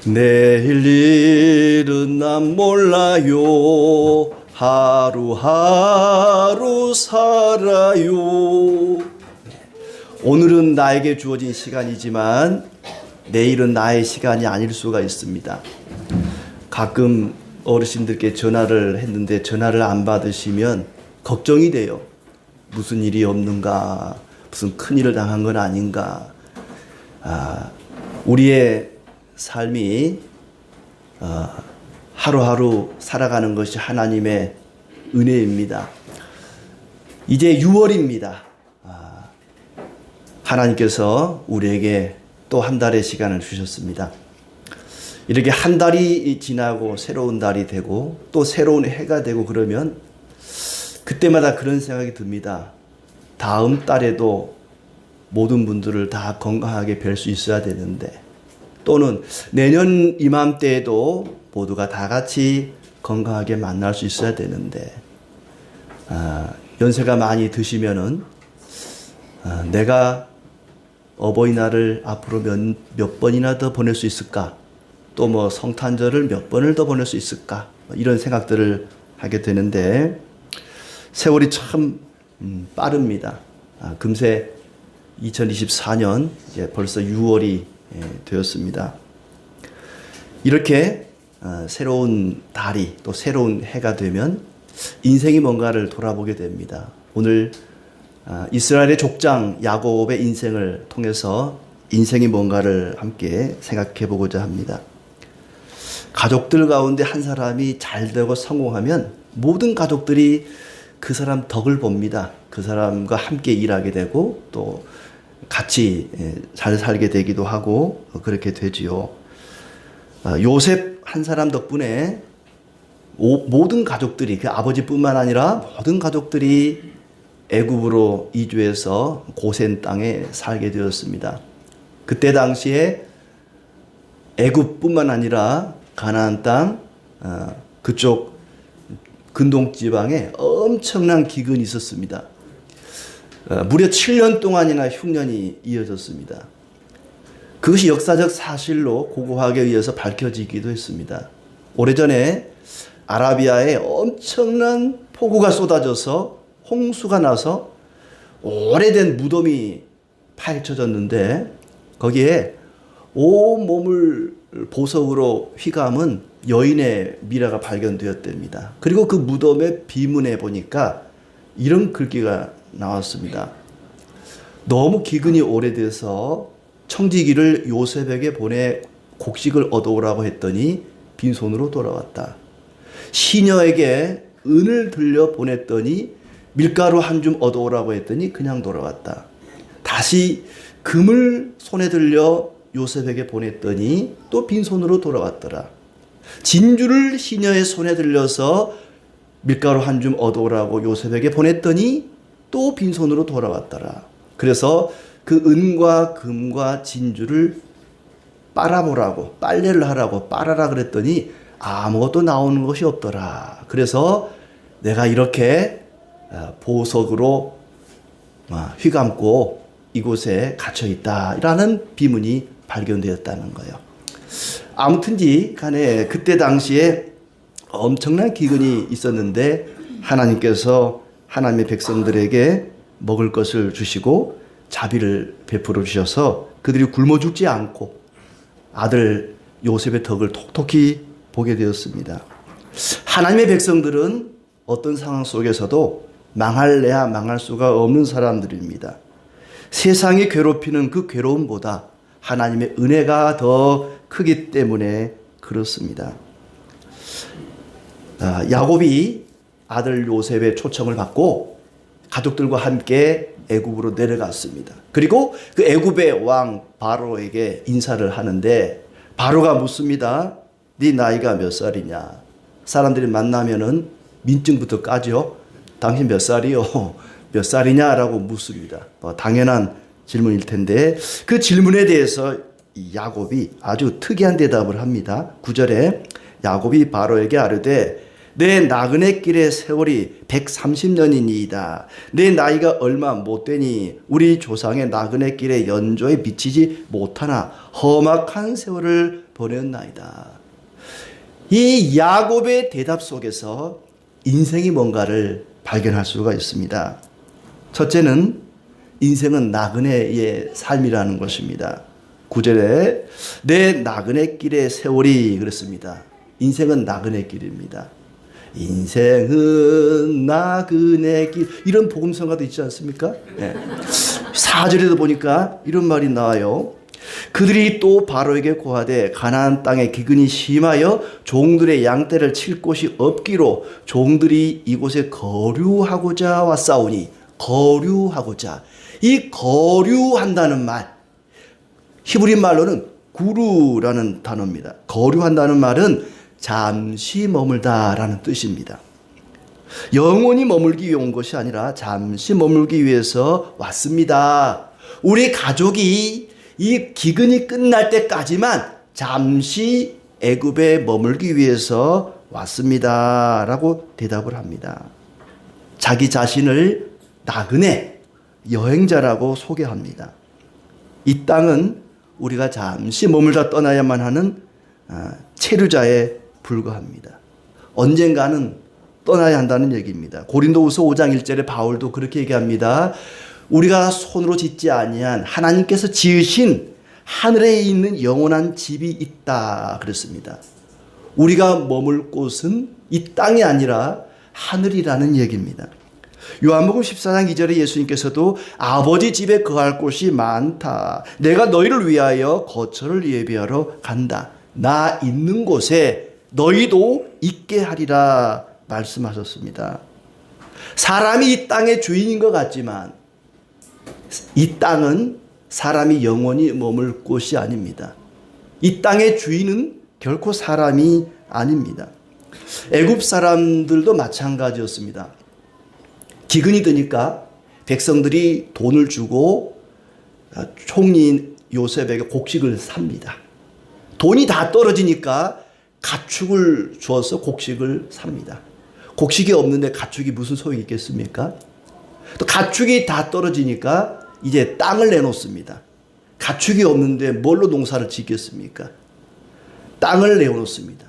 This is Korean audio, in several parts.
내일 일은 난 몰라요. 하루하루 살아요. 오늘은 나에게 주어진 시간이지만 내일은 나의 시간이 아닐 수가 있습니다. 가끔 어르신들께 전화를 했는데 전화를 안 받으시면 걱정이 돼요. 무슨 일이 없는가, 무슨 큰일을 당한 건 아닌가. 우리의 삶이 하루하루 살아가는 것이 하나님의 은혜입니다. 이제 6월입니다. 하나님께서 우리에게 또 한 달의 시간을 주셨습니다. 이렇게 한 달이 지나고 새로운 달이 되고 또 새로운 해가 되고 그러면 그때마다 그런 생각이 듭니다. 다음 달에도 모든 분들을 다 건강하게 뵐 수 있어야 되는데, 또는 내년 이맘때에도 모두가 다 같이 건강하게 만날 수 있어야 되는데, 연세가 많이 드시면은 내가 어버이날을 앞으로 몇 번이나 더 보낼 수 있을까? 또 뭐 성탄절을 몇 번을 더 보낼 수 있을까? 이런 생각들을 하게 되는데, 세월이 참 빠릅니다. 금세 2024년 이제 벌써 6월이 되었습니다. 이렇게 새로운 달이 또 새로운 해가 되면 인생이 뭔가를 돌아보게 됩니다. 오늘 이스라엘의 족장 야곱의 인생을 통해서 인생이 뭔가를 함께 생각해 보고자 합니다. 가족들 가운데 한 사람이 잘 되고 성공하면 모든 가족들이 그 사람 덕을 봅니다. 그 사람과 함께 일하게 되고 또 같이 잘 살게 되기도 하고 그렇게 되지요. 요셉 한 사람 덕분에 모든 가족들이, 그 아버지뿐만 아니라 모든 가족들이 애굽으로 이주해서 고센 땅에 살게 되었습니다. 그때 당시에 애굽뿐만 아니라 가나안 땅 그쪽 근동 지방에 엄청난 기근이 있었습니다. 무려 7년 동안이나 흉년이 이어졌습니다. 그것이 역사적 사실로 고고학에 의해서 밝혀지기도 했습니다. 오래전에 아라비아에 엄청난 폭우가 쏟아져서 홍수가 나서 오래된 무덤이 파헤쳐졌는데, 거기에 온몸을 보석으로 휘감은 여인의 미라가 발견되었답니다. 그리고 그 무덤의 비문에 보니까 이런 글귀가 나왔습니다. 너무 기근이 오래돼서 청지기를 요셉에게 보내 곡식을 얻어오라고 했더니 빈손으로 돌아왔다. 시녀에게 은을 들려 보냈더니 밀가루 한 줌 얻어오라고 했더니 그냥 돌아왔다. 다시 금을 손에 들려 요셉에게 보냈더니 또 빈손으로 돌아왔더라. 진주를 시녀의 손에 들려서 밀가루 한 줌 얻어오라고 요셉에게 보냈더니 또 빈손으로 돌아왔더라. 그래서 그 은과 금과 진주를 빨아보라고, 빨래를 하라고 빨아라 그랬더니 아무것도 나오는 것이 없더라. 그래서 내가 이렇게 보석으로 휘감고 이곳에 갇혀있다 라는 비문이 발견되었다는 거예요. 아무튼지 간에 그때 당시에 엄청난 기근이 있었는데 하나님께서 하나님의 백성들에게 먹을 것을 주시고 자비를 베풀어 주셔서 그들이 굶어 죽지 않고 아들 요셉의 덕을 톡톡히 보게 되었습니다. 하나님의 백성들은 어떤 상황 속에서도 망할래야 망할 수가 없는 사람들입니다. 세상이 괴롭히는 그 괴로움보다 하나님의 은혜가 더 크기 때문에 그렇습니다. 야곱이 아들 요셉의 초청을 받고 가족들과 함께 애굽으로 내려갔습니다. 그리고 그 애굽의 왕 바로에게 인사를 하는데 바로가 묻습니다. 네 나이가 몇 살이냐? 사람들이 만나면은 민증부터 까죠. 당신 몇 살이요? 몇 살이냐라고 묻습니다. 당연한 질문일 텐데 그 질문에 대해서 야곱이 아주 특이한 대답을 합니다. 9절에 야곱이 바로에게 아뢰되 내 나그네 길의 세월이 130년이니이다. 내 나이가 얼마 못 되니 우리 조상의 나그네 길의 연조에 미치지 못하나 험악한 세월을 보냈나이다. 이 야곱의 대답 속에서 인생이 뭔가를 발견할 수가 있습니다. 첫째는 인생은 나그네의 삶이라는 것입니다. 9절에 내 나그네 길의 세월이 그랬습니다. 인생은 나그네 길입니다. 인생은 나그네 길, 이런 복음성가도 있지 않습니까? 네. 4절에도 보니까 이런 말이 나와요. 그들이 또 바로에게 고하되 가나안 땅에 기근이 심하여 종들의 양떼를 칠 곳이 없기로 종들이 이곳에 거류하고자 왔사오니, 거류하고자, 이 거류한다는 말, 히브리 말로는 구루라는 단어입니다. 거류한다는 말은 잠시 머물다라는 뜻입니다. 영원히 머물기 위해 온 것이 아니라 잠시 머물기 위해서 왔습니다. 우리 가족이 이 기근이 끝날 때까지만 잠시 애굽에 머물기 위해서 왔습니다 라고 대답을 합니다. 자기 자신을 나그네, 여행자라고 소개합니다. 이 땅은 우리가 잠시 머물다 떠나야만 하는 체류자에 불과합니다. 언젠가는 떠나야 한다는 얘기입니다. 고린도후서 5장 1절에 바울도 그렇게 얘기합니다. 우리가 손으로 짓지 아니한 하나님께서 지으신 하늘에 있는 영원한 집이 있다 그랬습니다. 우리가 머물 곳은 이 땅이 아니라 하늘이라는 얘기입니다. 요한복음 14장 2절에 예수님께서도 아버지 집에 거할 곳이 많다. 내가 너희를 위하여 거처를 예비하러 간다. 나 있는 곳에 너희도 있게 하리라 말씀하셨습니다. 사람이 이 땅의 주인인 것 같지만 이 땅은 사람이 영원히 머물 곳이 아닙니다. 이 땅의 주인은 결코 사람이 아닙니다. 애굽 사람들도 마찬가지였습니다. 기근이 드니까 백성들이 돈을 주고 총리인 요셉에게 곡식을 삽니다. 돈이 다 떨어지니까 가축을 주어서 곡식을 삽니다. 곡식이 없는데 가축이 무슨 소용이 있겠습니까? 또 가축이 다 떨어지니까 이제 땅을 내놓습니다. 가축이 없는데 뭘로 농사를 짓겠습니까? 땅을 내어놓습니다.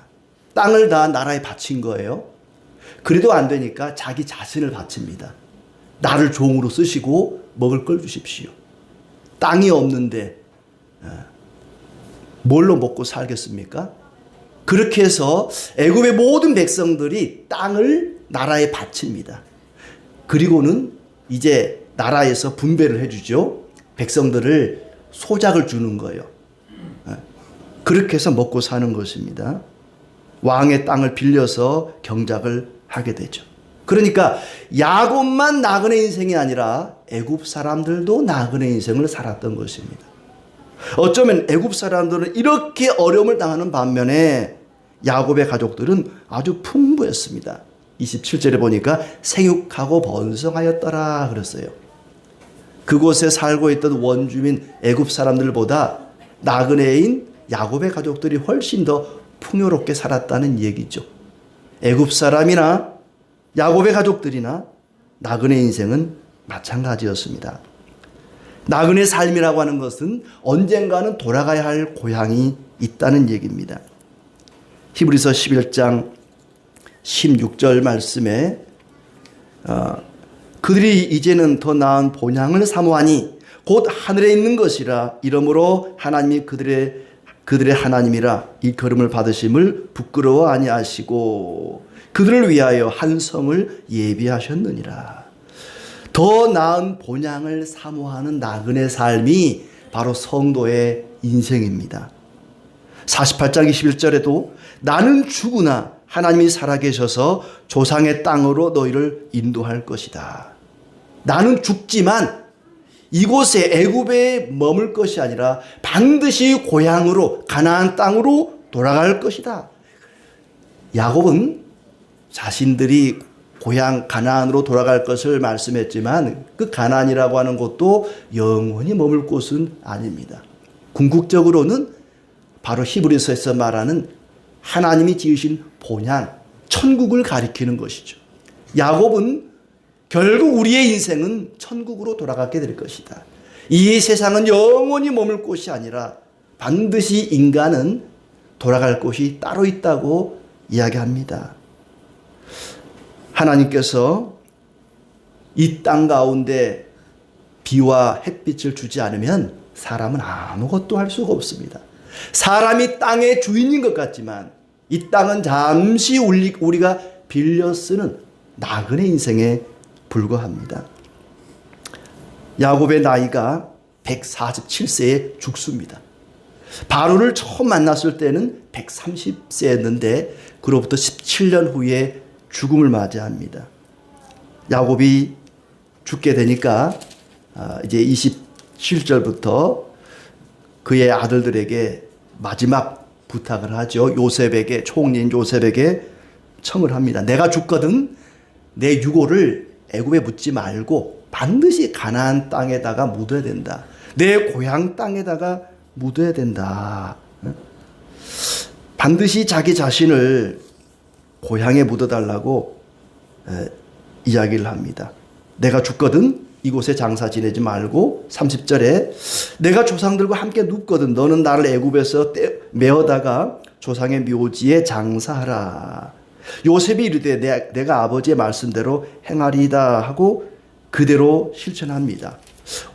땅을 다 나라에 바친 거예요. 그래도 안 되니까 자기 자신을 바칩니다. 나를 종으로 쓰시고 먹을 걸 주십시오. 땅이 없는데 뭘로 먹고 살겠습니까? 그렇게 해서 애굽의 모든 백성들이 땅을 나라에 바칩니다. 그리고는 이제 나라에서 분배를 해주죠. 백성들을 소작을 주는 거예요. 그렇게 해서 먹고 사는 것입니다. 왕의 땅을 빌려서 경작을 하게 되죠. 그러니까 야곱만 나그네 인생이 아니라 애굽 사람들도 나그네 인생을 살았던 것입니다. 어쩌면 애굽 사람들은 이렇게 어려움을 당하는 반면에 야곱의 가족들은 아주 풍부했습니다. 27절에 보니까 생육하고 번성하였더라 그랬어요. 그곳에 살고 있던 원주민 애굽 사람들보다 나그네인 야곱의 가족들이 훨씬 더 풍요롭게 살았다는 얘기죠. 애굽 사람이나 야곱의 가족들이나 나그네 인생은 마찬가지였습니다. 나그네 삶이라고 하는 것은 언젠가는 돌아가야 할 고향이 있다는 얘기입니다. 히브리서 11장 16절 말씀에 그들이 이제는 더 나은 본향을 사모하니 곧 하늘에 있는 것이라 이러므로 하나님이 그들의 하나님이라 이 걸음을 받으심을 부끄러워 아니하시고 그들을 위하여 한 성을 예비하셨느니라. 더 나은 본향을 사모하는 나그네 삶이 바로 성도의 인생입니다. 48장 21절에도 나는 죽으나 하나님이 살아계셔서 조상의 땅으로 너희를 인도할 것이다. 나는 죽지만 이곳에 애굽에 머물 것이 아니라 반드시 고향으로 가나안 땅으로 돌아갈 것이다. 야곱은 자신들이 고향 가나안으로 돌아갈 것을 말씀했지만 그 가나안이라고 하는 곳도 영원히 머물 곳은 아닙니다. 궁극적으로는 바로 히브리서에서 말하는 하나님이 지으신 본향, 천국을 가리키는 것이죠. 야곱은 결국 우리의 인생은 천국으로 돌아가게 될 것이다. 이 세상은 영원히 머물 곳이 아니라 반드시 인간은 돌아갈 곳이 따로 있다고 이야기합니다. 하나님께서 이 땅 가운데 비와 햇빛을 주지 않으면 사람은 아무것도 할 수가 없습니다. 사람이 땅의 주인인 것 같지만 이 땅은 잠시 우리가 빌려 쓰는 나그네 인생에 불과합니다. 야곱의 나이가 147세에 죽습니다. 바로를 처음 만났을 때는 130세였는데 그로부터 17년 후에 죽음을 맞이합니다. 야곱이 죽게 되니까 이제 27절부터 그의 아들들에게 마지막 부탁을 하죠. 요셉에게, 총리인 요셉에게 청을 합니다. 내가 죽거든 내 유고를 애굽에 묻지 말고 반드시 가나안 땅에다가 묻어야 된다. 내 고향 땅에다가 묻어야 된다. 반드시 자기 자신을 고향에 묻어달라고 이야기를 합니다. 내가 죽거든 이곳에 장사 지내지 말고 30절에 내가 조상들과 함께 눕거든 너는 나를 애굽에서 메어다가 조상의 묘지에 장사하라. 요셉이 이르되 내가 아버지의 말씀대로 행하리이다 하고 그대로 실천합니다.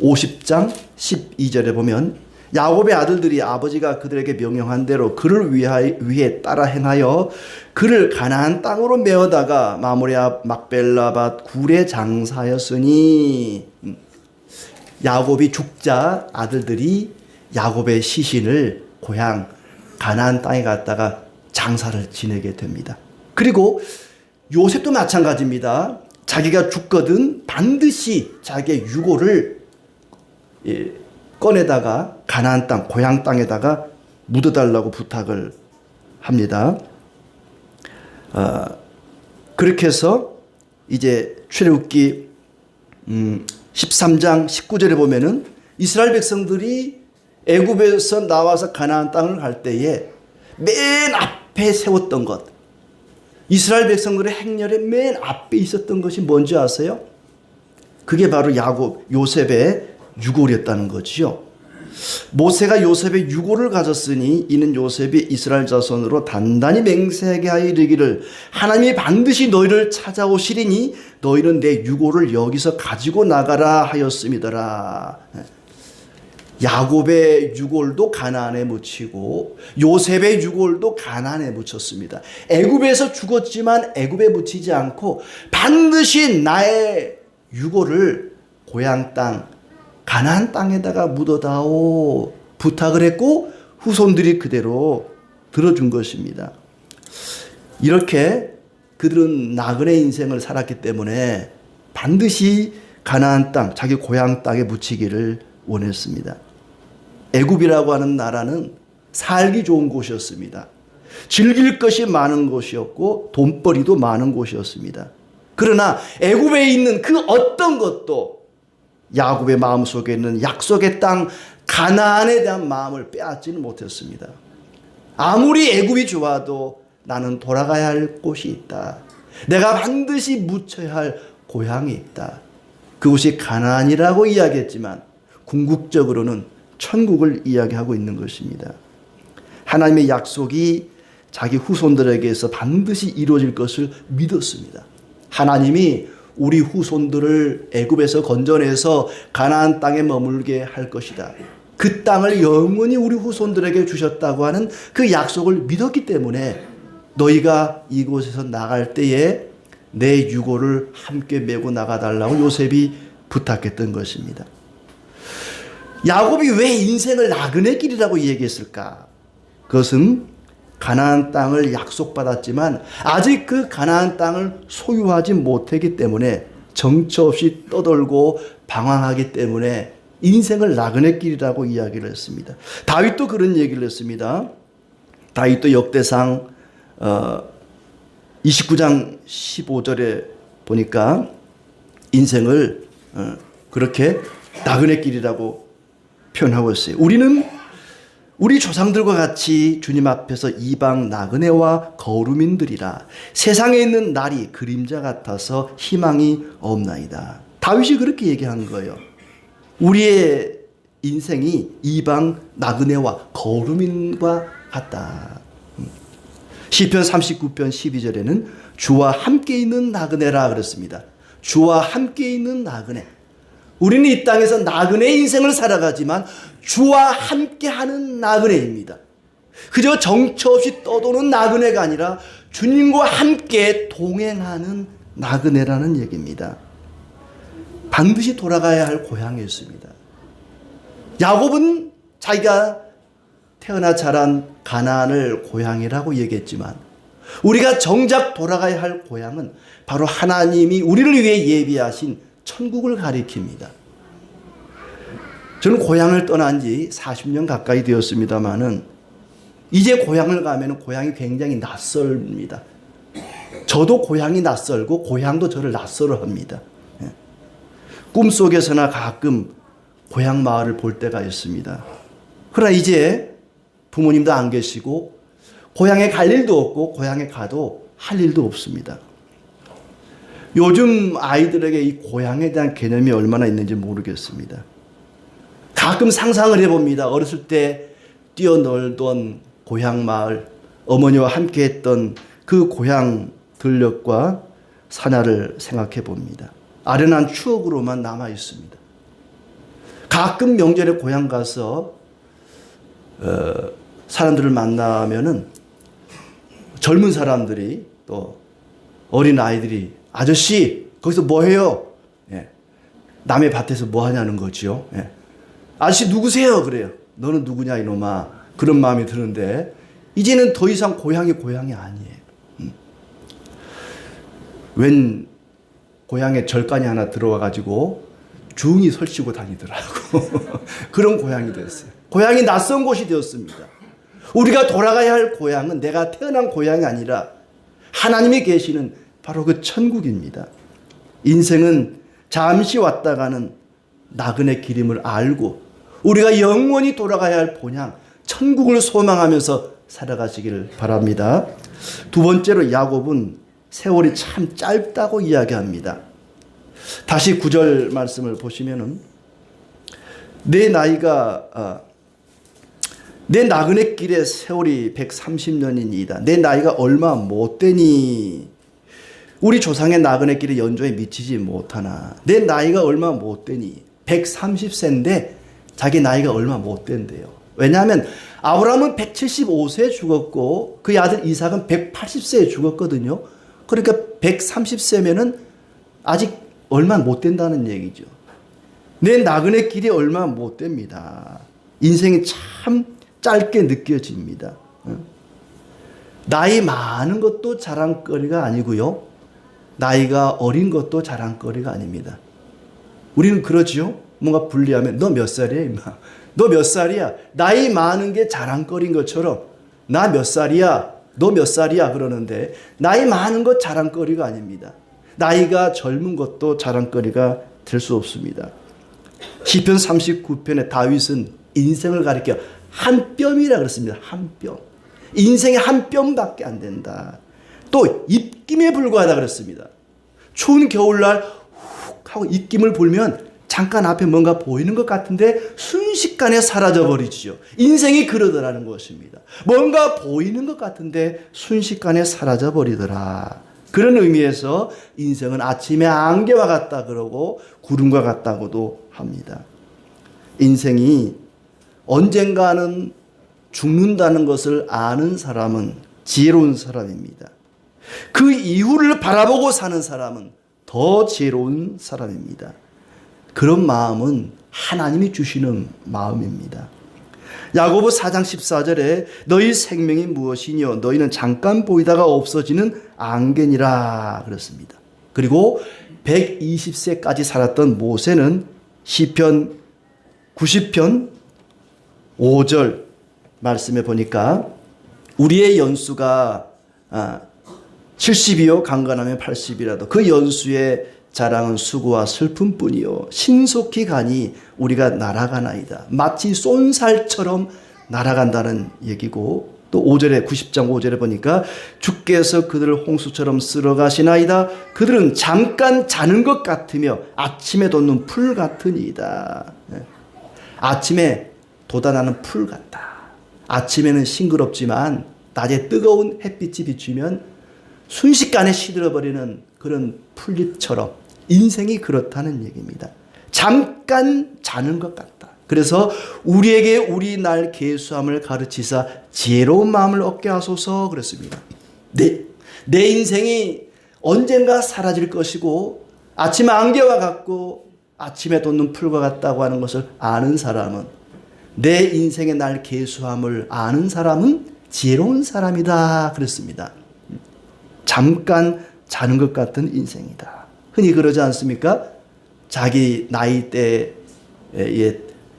50장 12절에 보면 야곱의 아들들이 아버지가 그들에게 명령한 대로 그를 위해 따라 행하여 그를 가나안 땅으로 메어다가 마므레 앞 막벨라밭 굴에 장사하였으니 야곱이 죽자 아들들이 야곱의 시신을 고향 가나안 땅에 갔다가 장사를 지내게 됩니다. 그리고 요셉도 마찬가지입니다. 자기가 죽거든 반드시 자기의 유고를 꺼내다가 가나안 땅, 고향 땅에다가 묻어달라고 부탁을 합니다. 그렇게 해서 이제 출애굽기 13장 19절에 보면은 이스라엘 백성들이 애굽에서 나와서 가나안 땅을 갈 때에 맨 앞에 세웠던 것, 이스라엘 백성들의 행렬의 맨 앞에 있었던 것이 뭔지 아세요? 그게 바로 요셉의 유골이었다는 거지요. 모세가 요셉의 유골을 가졌으니 이는 요셉이 이스라엘 자손으로 단단히 맹세하게 하여 이르기를 하나님이 반드시 너희를 찾아오시리니 너희는 내 유골을 여기서 가지고 나가라 하였음이더라. 야곱의 유골도 가나안에 묻히고 요셉의 유골도 가나안에 묻혔습니다. 애굽에서 죽었지만 애굽에 묻히지 않고 반드시 나의 유골을 고향 땅 가나안 땅에다가 묻어다오 부탁을 했고 후손들이 그대로 들어준 것입니다. 이렇게 그들은 나그네 인생을 살았기 때문에 반드시 가나안 땅, 자기 고향 땅에 묻히기를 원했습니다. 애굽이라고 하는 나라는 살기 좋은 곳이었습니다. 즐길 것이 많은 곳이었고 돈벌이도 많은 곳이었습니다. 그러나 애굽에 있는 그 어떤 것도 야곱의 마음속에 있는 약속의 땅 가나안에 대한 마음을 빼앗지는 못했습니다. 아무리 애굽이 좋아도 나는 돌아가야 할 곳이 있다. 내가 반드시 묻혀야 할 고향이 있다. 그곳이 가나안이라고 이야기했지만 궁극적으로는 천국을 이야기하고 있는 것입니다. 하나님의 약속이 자기 후손들에게서 반드시 이루어질 것을 믿었습니다. 하나님이 우리 후손들을 애굽에서 건져내서 가나안 땅에 머물게 할 것이다. 그 땅을 영원히 우리 후손들에게 주셨다고 하는 그 약속을 믿었기 때문에 너희가 이곳에서 나갈 때에 내 유고를 함께 메고 나가달라고 요셉이 부탁했던 것입니다. 야곱이 왜 인생을 나그네 길이라고 얘기했을까? 그것은 가나안 땅을 약속받았지만 아직 그 가나안 땅을 소유하지 못했기 때문에 정처 없이 떠돌고 방황하기 때문에 인생을 나그네 길이라고 이야기를 했습니다. 다윗도 그런 얘기를 했습니다. 다윗도 역대상 29장 15절에 보니까 인생을 그렇게 나그네 길이라고 표현하고 있어요. 우리 조상들과 같이 주님 앞에서 이방 나그네와 거류민들이라 세상에 있는 날이 그림자 같아서 희망이 없나이다. 다윗이 그렇게 얘기한 거예요. 우리의 인생이 이방 나그네와 거류민과 같다. 시편 39편 12절에는 주와 함께 있는 나그네라 그랬습니다. 주와 함께 있는 나그네. 우리는 이 땅에서 나그네 인생을 살아가지만 주와 함께하는 나그네입니다. 그저 정처 없이 떠도는 나그네가 아니라 주님과 함께 동행하는 나그네라는 얘기입니다. 반드시 돌아가야 할 고향이 있습니다. 야곱은 자기가 태어나 자란 가나안을 고향이라고 얘기했지만 우리가 정작 돌아가야 할 고향은 바로 하나님이 우리를 위해 예비하신 천국을 가리킵니다. 저는 고향을 떠난 지 40년 가까이 되었습니다만은 이제 고향을 가면 고향이 굉장히 낯설입니다. 저도 고향이 낯설고 고향도 저를 낯설어 합니다. 꿈속에서나 가끔 고향 마을을 볼 때가 있습니다. 그러나 이제 부모님도 안 계시고 고향에 갈 일도 없고 고향에 가도 할 일도 없습니다. 요즘 아이들에게 이 고향에 대한 개념이 얼마나 있는지 모르겠습니다. 가끔 상상을 해봅니다. 어렸을 때 뛰어놀던 고향 마을, 어머니와 함께 했던 그 고향 들녘과 산하를 생각해 봅니다. 아련한 추억으로만 남아 있습니다. 가끔 명절에 고향 가서 사람들을 만나면은 젊은 사람들이 또 어린 아이들이 아저씨 거기서 뭐 해요? 예. 남의 밭에서 뭐 하냐는 거죠. 예. 아저씨 누구세요? 그래요. 너는 누구냐 이놈아. 그런 마음이 드는데 이제는 더 이상 고향이 아니에요. 웬 고향에 절간이 하나 들어와 가지고 중이 설치고 다니더라고. 그런 고향이 됐어요. 고향이 낯선 곳이 되었습니다. 우리가 돌아가야 할 고향은 내가 태어난 고향이 아니라 하나님이 계시는 바로 그 천국입니다. 인생은 잠시 왔다 가는 나그네 길임을 알고 우리가 영원히 돌아가야 할 본향 천국을 소망하면서 살아가시기를 바랍니다. 두 번째로 야곱은 세월이 참 짧다고 이야기합니다. 다시 9절 말씀을 보시면은 내 나그네 길의 세월이 130년이니이다. 내 나이가 얼마 못되니 우리 조상의 나그네 길의 연조에 미치지 못하나 내 나이가 얼마 못되니 130세인데 자기 나이가 얼마 못된대요. 왜냐하면 아브라함은 175세에 죽었고 그의 아들 이삭은 180세에 죽었거든요. 그러니까 130세면은 아직 얼마 못 된다는 얘기죠. 내 나그네 길이 얼마 못 됩니다. 인생이 참 짧게 느껴집니다. 나이 많은 것도 자랑거리가 아니고요. 나이가 어린 것도 자랑거리가 아닙니다. 우리는 그러지요. 뭔가 불리하면 너 몇 살이야 임마. 너 몇 살이야. 나이 많은 게 자랑거리인 것처럼 나 몇 살이야. 너 몇 살이야 그러는데 나이 많은 것 자랑거리가 아닙니다. 나이가 젊은 것도 자랑거리가 될 수 없습니다. 시편 39편에 다윗은 인생을 가리켜 한 뼘이라 그랬습니다. 한 뼘. 인생이 한 뼘밖에 안 된다. 또 입김에 불과하다 그랬습니다. 추운 겨울날 훅 하고 입김을 불면 잠깐 앞에 뭔가 보이는 것 같은데 순식간에 사라져버리죠. 인생이 그러더라는 것입니다. 뭔가 보이는 것 같은데 순식간에 사라져버리더라. 그런 의미에서 인생은 아침의 안개와 같다 그러고 구름과 같다고도 합니다. 인생이 언젠가는 죽는다는 것을 아는 사람은 지혜로운 사람입니다. 그 이후를 바라보고 사는 사람은 더 지혜로운 사람입니다. 그런 마음은 하나님이 주시는 마음입니다. 야고보 4장 14절에 너희 생명이 무엇이뇨 너희는 잠깐 보이다가 없어지는 안개니라 그렇습니다. 그리고 120세까지 살았던 모세는 시편 90편 5절 말씀에 보니까 우리의 연수가 70이요 강건하면 80이라도 그 연수의 자랑은 수고와 슬픔뿐이요 신속히 가니 우리가 날아가나이다. 마치 쏜살처럼 날아간다는 얘기고 또 5절에 90장 5절에 보니까 주께서 그들을 홍수처럼 쓸어가시나이다. 그들은 잠깐 자는 것 같으며 아침에 돋는 풀 같으니이다. 아침에 돋아나는 풀 같다. 아침에는 싱그럽지만 낮에 뜨거운 햇빛이 비추면 순식간에 시들어버리는 그런 풀잎처럼 인생이 그렇다는 얘기입니다. 잠깐 자는 것 같다. 그래서 우리에게 우리 날 계수함을 가르치사 지혜로운 마음을 얻게 하소서 그랬습니다. 내 인생이 언젠가 사라질 것이고 아침 안개와 같고 아침에 돋는 풀과 같다고 하는 것을 아는 사람은, 내 인생의 날 계수함을 아는 사람은 지혜로운 사람이다 그랬습니다. 잠깐 자는 것 같은 인생이다. 흔히 그러지 않습니까? 자기 나이대의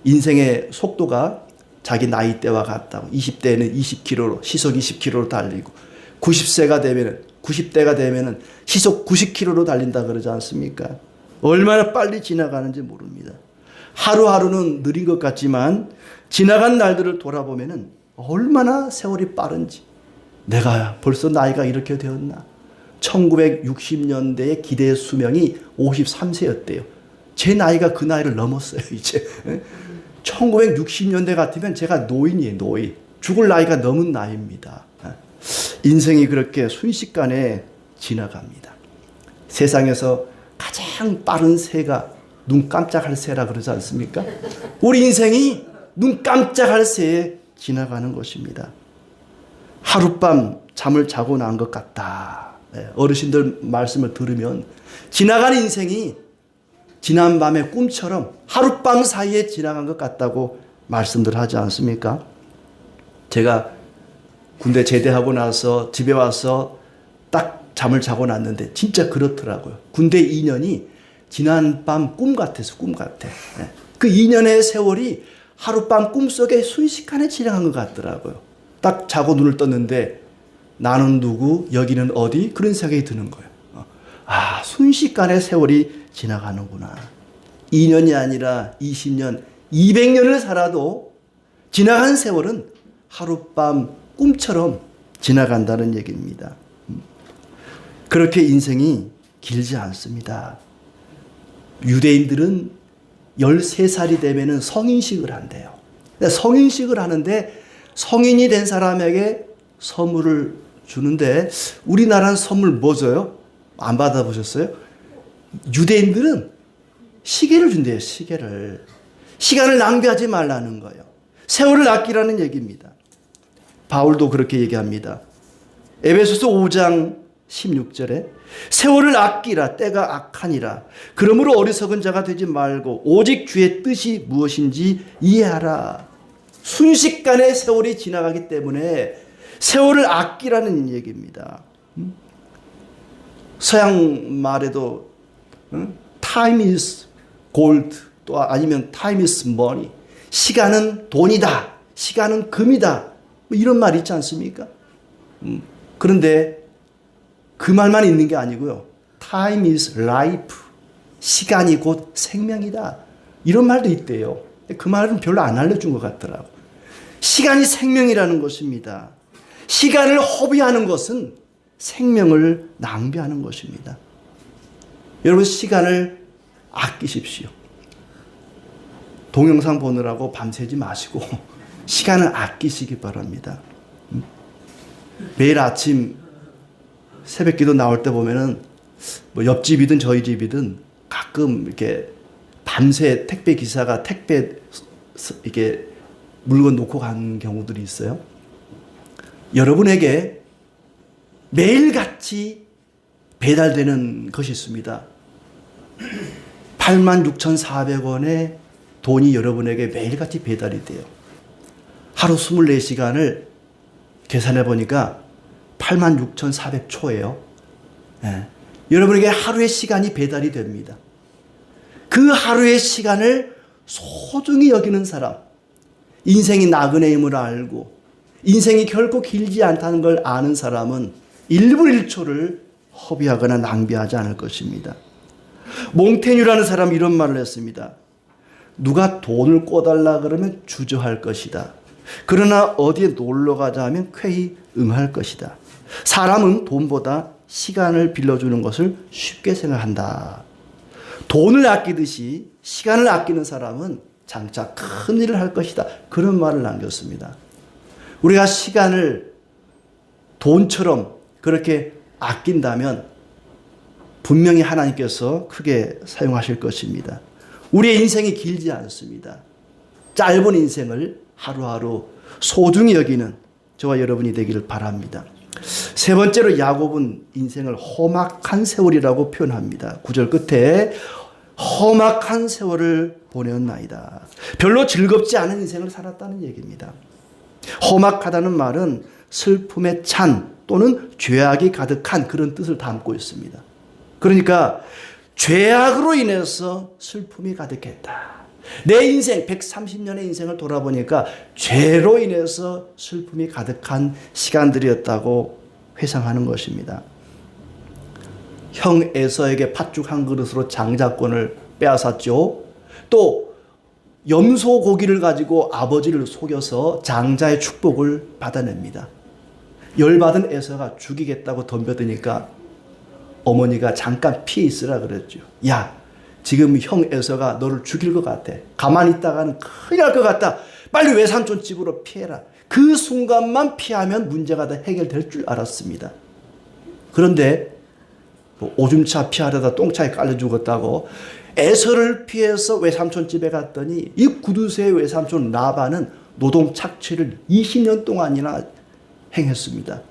인생의 속도가 자기 나이대와 같다고. 20대에는 20km로, 시속 20km로 달리고 90세가 되면은 90대가 되면은 시속 90km로 달린다 그러지 않습니까? 얼마나 빨리 지나가는지 모릅니다. 하루하루는 느린 것 같지만 지나간 날들을 돌아보면은 얼마나 세월이 빠른지. 내가 벌써 나이가 이렇게 되었나? 1960년대의 기대 수명이 53세였대요. 제 나이가 그 나이를 넘었어요, 이제. 1960년대 같으면 제가 노인이에요, 노인. 죽을 나이가 넘은 나이입니다. 인생이 그렇게 순식간에 지나갑니다. 세상에서 가장 빠른 새가 눈 깜짝할 새라 그러지 않습니까? 우리 인생이 눈 깜짝할 새에 지나가는 것입니다. 하룻밤 잠을 자고 난 것 같다. 어르신들 말씀을 들으면 지나간 인생이 지난 밤의 꿈처럼 하룻밤 사이에 지나간 것 같다고 말씀들 하지 않습니까? 제가 군대 제대하고 나서 집에 와서 딱 잠을 자고 났는데 진짜 그렇더라고요. 군대 2년이 지난 밤 꿈 같아서 꿈 같아. 그 2년의 세월이 하룻밤 꿈속에 순식간에 지나간 것 같더라고요. 딱 자고 눈을 떴는데 나는 누구, 여기는 어디? 그런 생각이 드는 거예요. 아, 순식간에 세월이 지나가는구나. 2년이 아니라 20년, 200년을 살아도 지나간 세월은 하룻밤 꿈처럼 지나간다는 얘기입니다. 그렇게 인생이 길지 않습니다. 유대인들은 13살이 되면 성인식을 한대요. 성인식을 하는데 성인이 된 사람에게 선물을 주는데 우리나라는 선물 뭐 줘요? 안 받아보셨어요? 유대인들은 시계를 준대요. 시계를. 시간을 낭비하지 말라는 거예요. 세월을 아끼라는 얘기입니다. 바울도 그렇게 얘기합니다. 에베소서 5장 16절에 세월을 아끼라, 때가 악하니라. 그러므로 어리석은 자가 되지 말고 오직 주의 뜻이 무엇인지 이해하라. 순식간에 세월이 지나가기 때문에 세월을 아끼라는 얘기입니다. 서양 말에도 time is gold, 또 아니면 time is money. 시간은 돈이다. 시간은 금이다. 뭐 이런 말 있지 않습니까? 그런데 그 말만 있는 게 아니고요. Time is life. 시간이 곧 생명이다. 이런 말도 있대요. 그 말은 별로 안 알려준 것 같더라고. 시간이 생명이라는 것입니다. 시간을 허비하는 것은 생명을 낭비하는 것입니다. 여러분, 시간을 아끼십시오. 동영상 보느라고 밤새지 마시고 시간을 아끼시기 바랍니다. 매일 아침 새벽기도 나올 때 보면은 뭐 옆집이든 저희 집이든 가끔 이렇게 밤새 택배 기사가 택배 이렇게 물건 놓고 간 경우들이 있어요. 여러분에게 매일같이 배달되는 것이 있습니다. 86,400원의 돈이 여러분에게 매일같이 배달이 돼요. 하루 24시간을 계산해 보니까 86,400초예요. 네. 여러분에게 하루의 시간이 배달이 됩니다. 그 하루의 시간을 소중히 여기는 사람, 인생이 나그네임을 알고 인생이 결코 길지 않다는 걸 아는 사람은 1분 1초를 허비하거나 낭비하지 않을 것입니다. 몽테뉴라는 사람이 이런 말을 했습니다. 누가 돈을 꿔달라 그러면 주저할 것이다. 그러나 어디에 놀러 가자 하면 쾌히 응할 것이다. 사람은 돈보다 시간을 빌려주는 것을 쉽게 생각한다. 돈을 아끼듯이 시간을 아끼는 사람은 장차 큰 일을 할 것이다. 그런 말을 남겼습니다. 우리가 시간을 돈처럼 그렇게 아낀다면 분명히 하나님께서 크게 사용하실 것입니다. 우리의 인생이 길지 않습니다. 짧은 인생을 하루하루 소중히 여기는 저와 여러분이 되기를 바랍니다. 세 번째로 야곱은 인생을 험악한 세월이라고 표현합니다. 9절 끝에 험악한 세월을 보내었나이다. 별로 즐겁지 않은 인생을 살았다는 얘기입니다. 험악하다는 말은 슬픔에 찬 또는 죄악이 가득한 그런 뜻을 담고 있습니다. 그러니까 죄악으로 인해서 슬픔이 가득했다. 내 인생 130년의 인생을 돌아보니까 죄로 인해서 슬픔이 가득한 시간들이었다고 회상하는 것입니다. 형 에서에게 팥죽 한 그릇으로 장자권을 빼앗았죠. 또 염소 고기를 가지고 아버지를 속여서 장자의 축복을 받아냅니다. 열받은 에서가 죽이겠다고 덤벼드니까 어머니가 잠깐 피해 있으라 그랬죠. 야, 지금 형 에서가 너를 죽일 것 같아. 가만히 있다가는 큰일 날 것 같다. 빨리 외삼촌 집으로 피해라. 그 순간만 피하면 문제가 다 해결될 줄 알았습니다. 그런데 오줌차 피하려다 똥차에 깔려 죽었다고 에서를 피해서 외삼촌 집에 갔더니 이 구두쇠의 외삼촌 라반은 노동 착취를 20년 동안이나 행했습니다.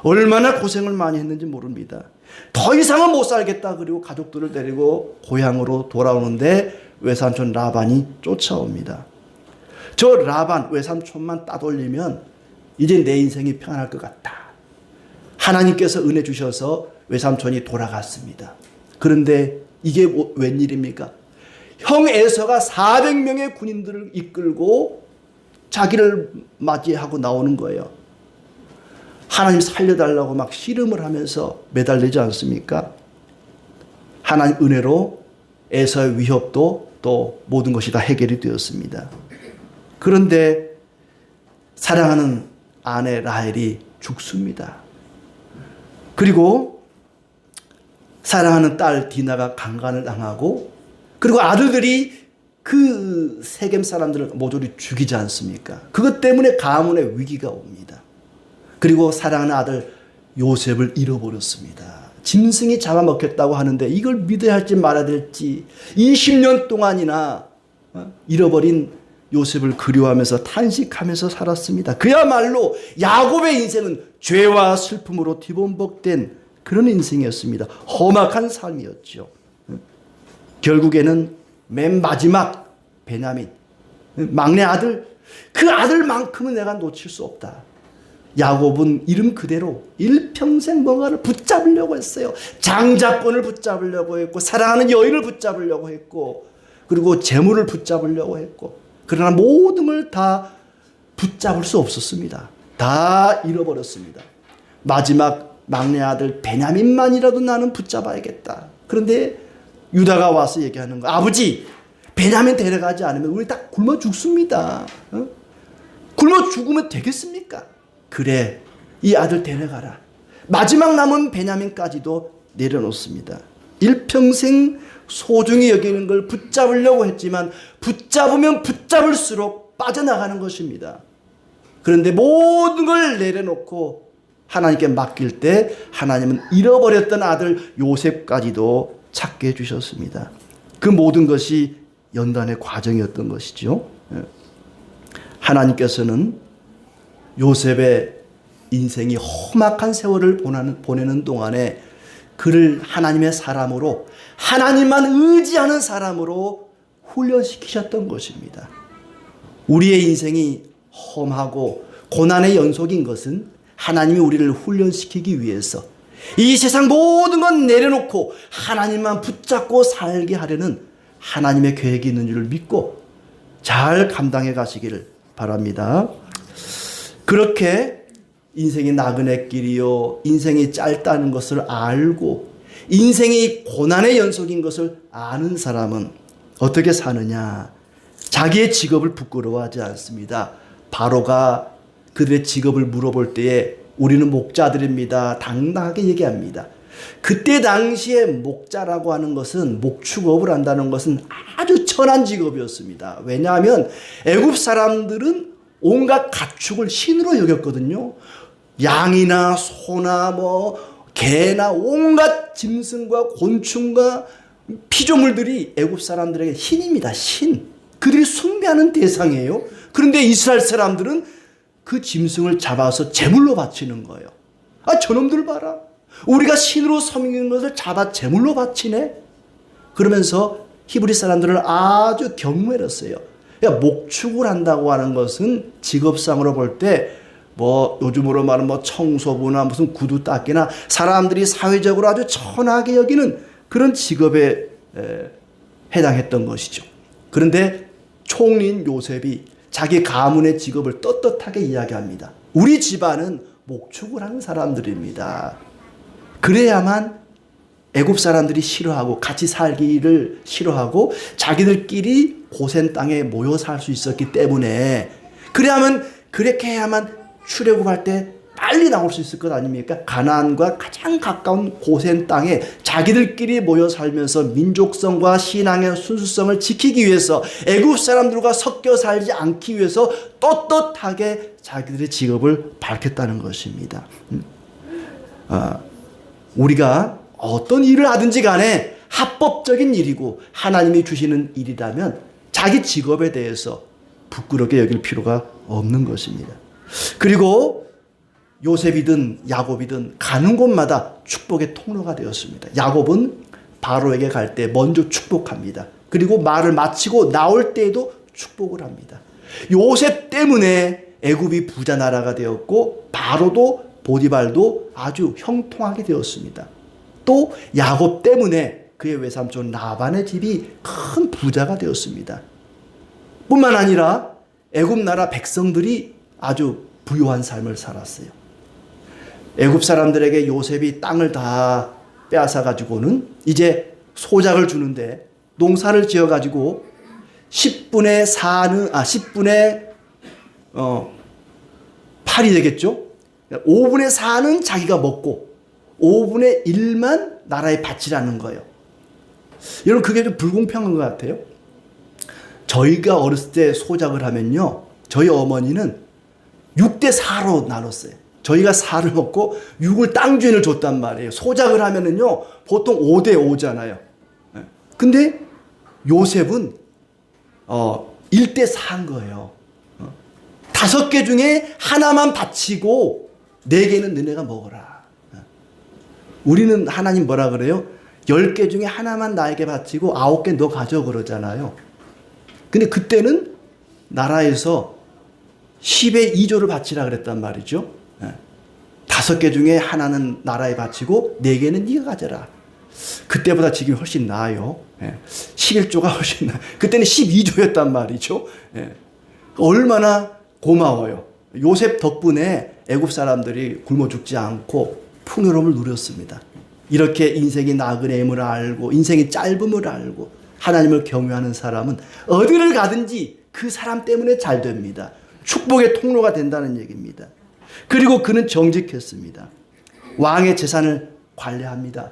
얼마나 고생을 많이 했는지 모릅니다. 더 이상은 못 살겠다 그리고 가족들을 데리고 고향으로 돌아오는데 외삼촌 라반이 쫓아옵니다. 저 라반 외삼촌만 따돌리면 이제 내 인생이 평안할 것 같다. 하나님께서 은혜 주셔서 외삼촌이 돌아갔습니다. 그런데 이게 웬일입니까? 형 에서가 400명의 군인들을 이끌고 자기를 맞이하고 나오는 거예요. 하나님 살려달라고 막 씨름을 하면서 매달리지 않습니까? 하나님 은혜로 에서의 위협도 또 모든 것이 다 해결이 되었습니다. 그런데 사랑하는 아내 라헬이 죽습니다. 그리고 사랑하는 딸 디나가 강간을 당하고 그리고 아들들이 그 세겜 사람들을 모조리 죽이지 않습니까? 그것 때문에 가문의 위기가 옵니다. 그리고 사랑하는 아들 요셉을 잃어버렸습니다. 짐승이 잡아먹혔다고 하는데 이걸 믿어야 할지 말아야 될지 20년 동안이나 잃어버린 요셉을 그리워하면서 탄식하면서 살았습니다. 그야말로 야곱의 인생은 죄와 슬픔으로 뒤범벅된 그런 인생이었습니다. 험악한 삶이었죠. 결국에는 맨 마지막 베냐민 막내 아들, 그 아들만큼은 내가 놓칠 수 없다. 야곱은 이름 그대로 일평생 뭔가를 붙잡으려고 했어요. 장자권을 붙잡으려고 했고 사랑하는 여인을 붙잡으려고 했고 그리고 재물을 붙잡으려고 했고 그러나 모든 걸 다 붙잡을 수 없었습니다. 다 잃어버렸습니다. 마지막 막내 아들 베냐민만이라도 나는 붙잡아야겠다. 그런데 유다가 와서 얘기하는 거야. 아버지, 베냐민 데려가지 않으면 우리 다 굶어 죽습니다. 굶어 죽으면 되겠습니까? 그래, 이 아들 데려가라. 마지막 남은 베냐민까지도 내려놓습니다. 일평생 소중히 여기는 걸 붙잡으려고 했지만 붙잡으면 붙잡을수록 빠져나가는 것입니다. 그런데 모든 걸 내려놓고 하나님께 맡길 때 하나님은 잃어버렸던 아들 요셉까지도 찾게 해주셨습니다. 그 모든 것이 연단의 과정이었던 것이죠. 하나님께서는 요셉의 인생이 험악한 세월을 보내는 동안에 그를 하나님의 사람으로 하나님만 의지하는 사람으로 훈련시키셨던 것입니다. 우리의 인생이 험하고 고난의 연속인 것은 하나님이 우리를 훈련시키기 위해서 이 세상 모든 건 내려놓고 하나님만 붙잡고 살게 하려는 하나님의 계획이 있는 줄을 믿고 잘 감당해 가시기를 바랍니다. 그렇게 인생이 나그네 길이요 인생이 짧다는 것을 알고 인생이 고난의 연속인 것을 아는 사람은 어떻게 사느냐? 자기의 직업을 부끄러워하지 않습니다. 바로가 그들의 직업을 물어볼 때에 우리는 목자들입니다. 당당하게 얘기합니다. 그때 당시에 목자라고 하는 것은 목축업을 한다는 것은 아주 천한 직업이었습니다. 왜냐하면 애굽 사람들은 온갖 가축을 신으로 여겼거든요. 양이나 소나 개나 온갖 짐승과 곤충과 피조물들이 애굽 사람들에게 신입니다. 신. 그들이 숭배하는 대상이에요. 그런데 이스라엘 사람들은 그 짐승을 잡아서 제물로 바치는 거예요. 저놈들 봐라. 우리가 신으로 섬기는 것을 잡아 제물로 바치네. 그러면서 히브리 사람들을 아주 경멸했어요. 목축을 한다고 하는 것은 직업상으로 볼 때 요즘으로 말하면 청소부나 무슨 구두 닦기나 사람들이 사회적으로 아주 천하게 여기는 그런 직업에 해당했던 것이죠. 그런데 총리인 요셉이 자기 가문의 직업을 떳떳하게 이야기합니다. 우리 집안은 목축을 하는 사람들입니다. 그래야만 애굽 사람들이 싫어하고 같이 살기를 싫어하고 자기들끼리 고센 땅에 모여 살 수 있었기 때문에 그렇게 해야만 출애굽할 때 빨리 나올 수 있을 것 아닙니까? 가나안과 가장 가까운 고센 땅에 자기들끼리 모여 살면서 민족성과 신앙의 순수성을 지키기 위해서 애굽 사람들과 섞여 살지 않기 위해서 떳떳하게 자기들의 직업을 밝혔다는 것입니다. 우리가 어떤 일을 하든지 간에 합법적인 일이고 하나님이 주시는 일이라면 자기 직업에 대해서 부끄럽게 여길 필요가 없는 것입니다. 그리고 요셉이든 야곱이든 가는 곳마다 축복의 통로가 되었습니다. 야곱은 바로에게 갈 때 먼저 축복합니다. 그리고 말을 마치고 나올 때에도 축복을 합니다. 요셉 때문에 애굽이 부자 나라가 되었고 바로도 보디발도 아주 형통하게 되었습니다. 또 야곱 때문에 그의 외삼촌 라반의 집이 큰 부자가 되었습니다. 뿐만 아니라 애굽 나라 백성들이 아주 부유한 삶을 살았어요. 애굽 사람들에게 요셉이 땅을 다 빼앗아 가지고는 이제 소작을 주는데 농사를 지어 가지고 10분의 8이 되겠죠. 5분의 4는 자기가 먹고 5분의 1만 나라에 바치라는 거예요. 여러분 그게 좀 불공평한 것 같아요. 저희가 어렸을 때 소작을 하면요. 저희 어머니는 6대 4로 나눴어요. 저희가 4를 먹고 6을 땅 주인을 줬단 말이에요. 소작을 하면은요. 보통 5대 5잖아요. 근데 요셉은 1대 4인 거예요. 5개 중에 하나만 바치고 4개는 너네가 먹어라. 우리는 하나님 뭐라 그래요? 10개 중에 하나만 나에게 바치고 9개 너 가져 그러잖아요. 근데 그때는 나라에서 10의 2조를 바치라 그랬단 말이죠. 5개 중에 하나는 나라에 바치고 4개는 네가 가져라. 그때보다 지금 훨씬 나아요. 11조가 훨씬 나아요. 그때는 12조였단 말이죠. 얼마나 고마워요. 요셉 덕분에 애굽 사람들이 굶어 죽지 않고 풍요로움을 누렸습니다. 이렇게 인생이 나그네임을 알고 인생이 짧음을 알고 하나님을 경외하는 사람은 어디를 가든지 그 사람 때문에 잘 됩니다. 축복의 통로가 된다는 얘기입니다. 그리고 그는 정직했습니다. 왕의 재산을 관리합니다.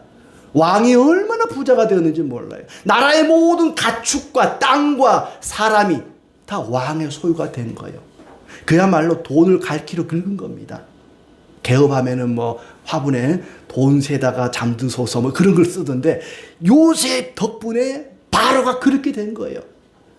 왕이 얼마나 부자가 되었는지 몰라요. 나라의 모든 가축과 땅과 사람이 다 왕의 소유가 된 거예요. 그야말로 돈을 갈퀴로 긁은 겁니다. 개업하면은 화분에 돈 세다가 잠드소서 그런 걸 쓰던데 요셉 덕분에 바로가 그렇게 된 거예요.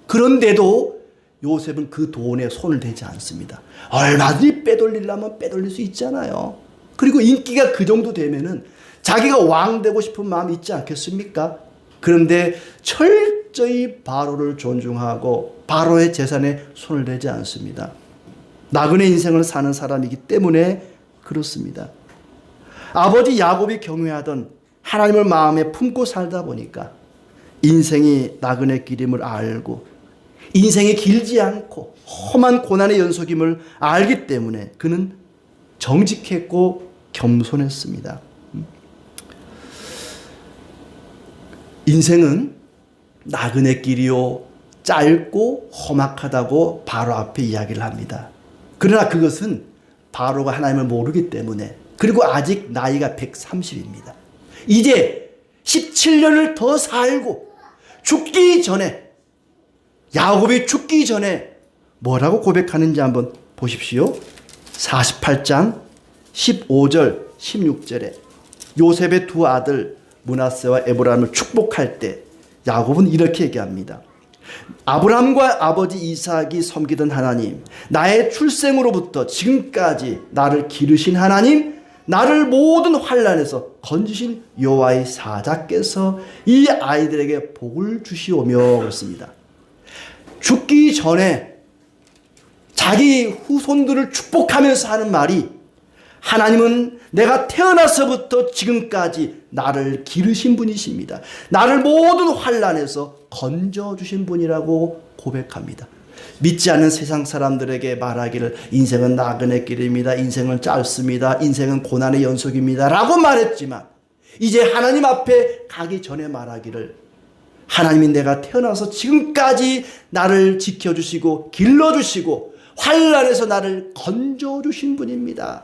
그런데도 요셉은 그 돈에 손을 대지 않습니다. 얼마든지 빼돌리려면 빼돌릴 수 있잖아요. 그리고 인기가 그 정도 되면은 자기가 왕 되고 싶은 마음이 있지 않겠습니까? 그런데 철저히 바로를 존중하고 바로의 재산에 손을 대지 않습니다. 나그네 인생을 사는 사람이기 때문에 그렇습니다. 아버지 야곱이 경외하던 하나님을 마음에 품고 살다 보니까 인생이 나그네 길임을 알고 인생이 길지 않고 험한 고난의 연속임을 알기 때문에 그는 정직했고 겸손했습니다. 인생은 나그네 길이요 짧고 험악하다고 바로 앞에 이야기를 합니다. 그러나 그것은 바로가 하나님을 모르기 때문에 그리고 아직 나이가 130입니다. 이제 17년을 더 살고 죽기 전에 야곱이 죽기 전에 뭐라고 고백하는지 한번 보십시오. 48장 15절, 16절에 요셉의 두 아들 므낫세와 에브라임을 축복할 때 야곱은 이렇게 얘기합니다. 아브라함과 아버지 이삭이 섬기던 하나님, 나의 출생으로부터 지금까지 나를 기르신 하나님, 나를 모든 환난에서 건지신 여호와의 사자께서 이 아이들에게 복을 주시오며 그렇습니다. 죽기 전에 자기 후손들을 축복하면서 하는 말이, 하나님은 내가 태어나서부터 지금까지 나를 기르신 분이십니다. 나를 모든 환난에서 건져주신 분이라고 고백합니다. 믿지 않는 세상 사람들에게 말하기를 인생은 나그네 길입니다. 인생은 짧습니다. 인생은 고난의 연속입니다. 라고 말했지만 이제 하나님 앞에 가기 전에 말하기를, 하나님이 내가 태어나서 지금까지 나를 지켜주시고 길러주시고 환난에서 나를 건져주신 분입니다.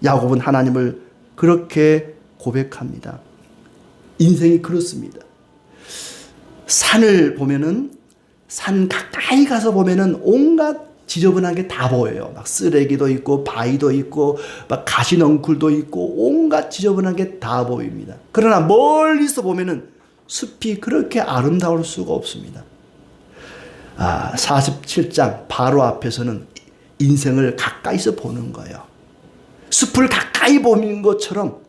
야곱은 하나님을 그렇게 고백합니다. 인생이 그렇습니다. 산을 보면은, 산 가까이 가서 보면은 온갖 지저분한 게 다 보여요. 막 쓰레기도 있고 바위도 있고 막 가시넝쿨도 있고 온갖 지저분한 게 다 보입니다. 그러나 멀리서 보면은 숲이 그렇게 아름다울 수가 없습니다. 47장 바로 앞에서는 인생을 가까이서 보는 거예요. 숲을 가까이 보는 것처럼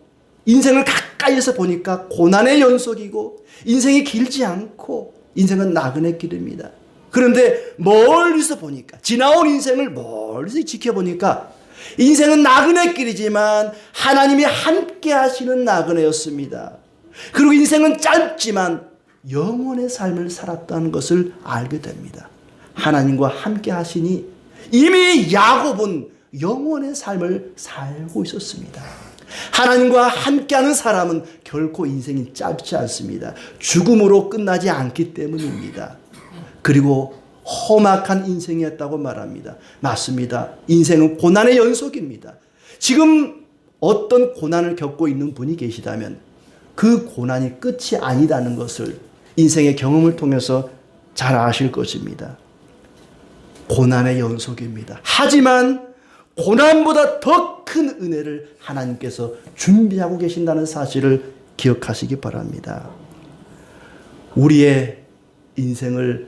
인생을 가까이서 보니까 고난의 연속이고 인생이 길지 않고 인생은 나그네 길입니다. 그런데 멀리서 보니까, 지나온 인생을 멀리서 지켜보니까 인생은 나그네 길이지만 하나님이 함께 하시는 나그네였습니다. 그리고 인생은 짧지만 영원의 삶을 살았다는 것을 알게 됩니다. 하나님과 함께 하시니 이미 야곱은 영원의 삶을 살고 있었습니다. 하나님과 함께하는 사람은 결코 인생이 짧지 않습니다. 죽음으로 끝나지 않기 때문입니다. 그리고 험악한 인생이었다고 말합니다. 맞습니다. 인생은 고난의 연속입니다. 지금 어떤 고난을 겪고 있는 분이 계시다면 그 고난이 끝이 아니다는 것을 인생의 경험을 통해서 잘 아실 것입니다. 고난의 연속입니다. 하지만 고난보다 더 큰 은혜를 하나님께서 준비하고 계신다는 사실을 기억하시기 바랍니다. 우리의 인생을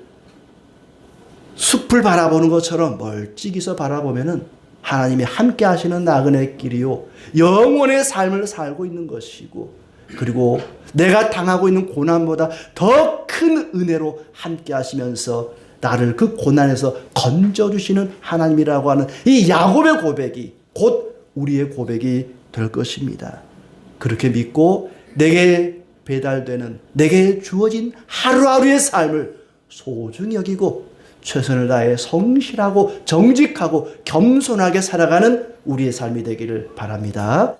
숲을 바라보는 것처럼 멀찍이서 바라보면은 하나님이 함께 하시는 나그네 길이요, 영원의 삶을 살고 있는 것이고, 그리고 내가 당하고 있는 고난보다 더 큰 은혜로 함께 하시면서 나를 그 고난에서 건져주시는 하나님이라고 하는 이 야곱의 고백이 곧 우리의 고백이 될 것입니다. 그렇게 믿고 내게 배달되는, 내게 주어진 하루하루의 삶을 소중히 여기고 최선을 다해 성실하고 정직하고 겸손하게 살아가는 우리의 삶이 되기를 바랍니다.